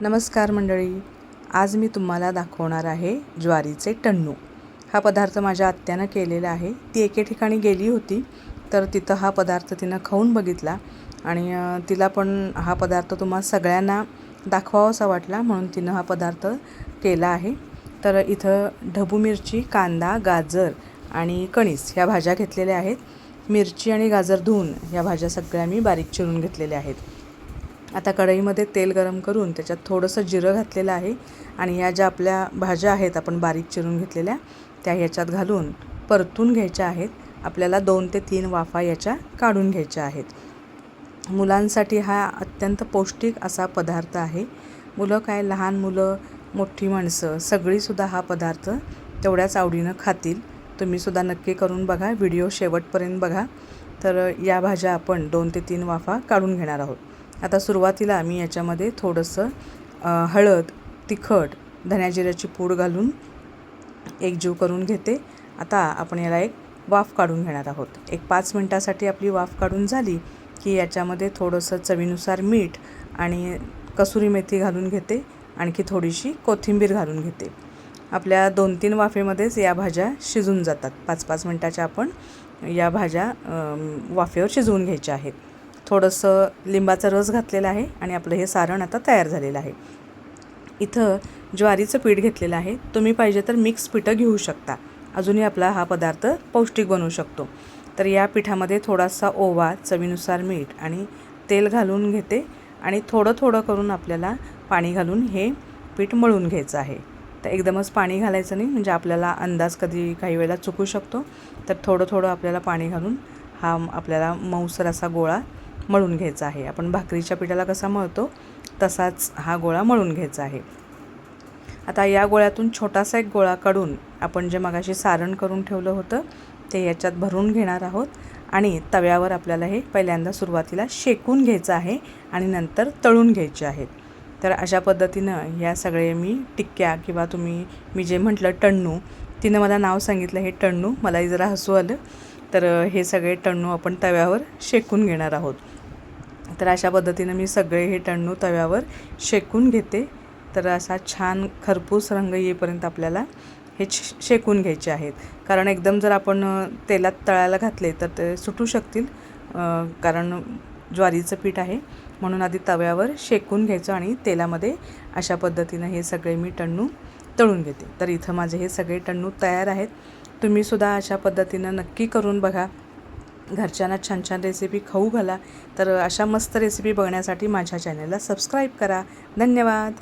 नमस्कार मंडळी, आज मी तुम्हाला दाखवणार आहे ज्वारीचे टण्णू। हा पदार्थ माझ्या आत्यानं केलेला आहे। ती एके ठिकाणी गेली होती तर तिथं हा पदार्थ तिनं खाऊन बघितला आणि तिला पण हा पदार्थ तुम्हा सगळ्यांना दाखवावासा वाटला म्हणून तिनं हा पदार्थ केला आहे। तर इथं ढबू मिरची, कांदा, गाजर आणि कणीस ह्या भाज्या घेतलेल्या आहेत। मिरची आणि गाजर धुवून ह्या भाज्या सगळ्या मी बारीक चिरून घेतलेल्या आहेत। आता कढईमध्ये तेल गरम करून त्याच्यात थोडंसं जिरं घातलेलं आहे आणि या ज्या आपल्या भाज्या आहेत आपण बारीक चिरून घेतलेल्या त्या ह्याच्यात घालून परतून घ्यायच्या आहेत। आपल्याला 2 ते 3 वाफा याच्या काढून घ्यायच्या आहेत। मुलांसाठी हा अत्यंत पौष्टिक असा पदार्थ आहे। मुलं काय, लहान मुलं, मोठी माणसं सगळीसुद्धा हा पदार्थ तेवढ्याच आवडीनं खातील। तुम्हीसुद्धा नक्की करून बघा, व्हिडिओ शेवटपर्यंत बघा। तर या भाज्या आपण 2 ते 3 वाफा काढून घेणार आहोत। आता सुरुवातीला मी याच्यामध्ये थोडंसं हळद, तिखट, धन्या जिऱ्याची पूड घालून एकजीव करून घेते। आता आपण याला एक वाफ काढून घेणार आहोत। एक 5 मिनिटासाठी आपली वाफ काढून झाली की याच्यामध्ये थोडंसं चवीनुसार मीठ आणि कसुरी मेथी घालून घेते, आणखी थोडीशी कोथिंबीर घालून घेते। आपल्या 2-3 वाफेमध्येच या भाज्या शिजून जातात। 5-5 मिनिटाच्या आपण या भाज्या वाफेवर शिजवून घ्यायच्या आहेत। थोडंसं लिंबाचा रस घातलेला आहे आणि आपलं हे सारण आता तयार झालेलं आहे। इथं ज्वारीचं पीठ घेतलेलं आहे। तुम्ही पाहिजे तर मिक्स पिठं घेऊ शकता, अजूनही आपला हा पदार्थ पौष्टिक बनवू शकतो। तर या पिठामध्ये थोडासा ओवा, चवीनुसार मीठ आणि तेल घालून घेते आणि थोडं थोडं करून आपल्याला पाणी घालून हे पीठ मळून घ्यायचं आहे। तर एकदमच पाणी घालायचं नाही, म्हणजे आपल्याला अंदाज कधी काही वेळेला चुकू शकतो। तर थोडं थोडं आपल्याला पाणी घालून हा आपल्याला मऊसर असा गोळा मळून घ्यायचा आहे। आपण भाकरीच्या पिठाला कसा मळतो तसाच हा गोळा मळून घ्यायचा आहे। आता या गोळ्यातून छोटासा एक गोळा काढून आपण जे मगाशी सारण करून ठेवलं होतं ते याच्यात भरून घेणार आहोत आणि तव्यावर आपल्याला हे पहिल्यांदा सुरुवातीला शेकून घ्यायचं आहे आणि नंतर तळून घ्यायचे आहेत। तर अशा पद्धतीनं या सगळे मी टिक्क्या किंवा मी जे म्हटलं टण्णू, तिनं मला नाव सांगितलं हे टण्णू, मलाही जरा हसू आलं। तर हे सगळे टण्णू आपण तव्यावर शेकून घेणार आहोत। तर अशा पद्धतीनं मी सगळे हे टण्णू तव्यावर शेकून घेते। तर असा छान खरपूस रंग येईपर्यंत आपल्याला हे शेकून घ्यायचे आहेत, कारण एकदम जर आपण तेलात तळायला घातले तर ते सुटू शकतील, कारण ज्वारीचं पीठ आहे। म्हणून आधी तव्यावर शेकून घ्यायचं आणि तेलामध्ये अशा पद्धतीनं हे सगळे मी टण्णू तळून घेते। तर इथं माझे हे सगळे टण्णू तयार आहेत। तुम्हीसुद्धा अशा पद्धतीनं नक्की करून बघा, घरच्यांना छान छान रेसिपी खाऊ घाला। तर अशा मस्त रेसिपी बघण्यासाठी माझ्या चॅनलला सबस्क्राईब करा। धन्यवाद।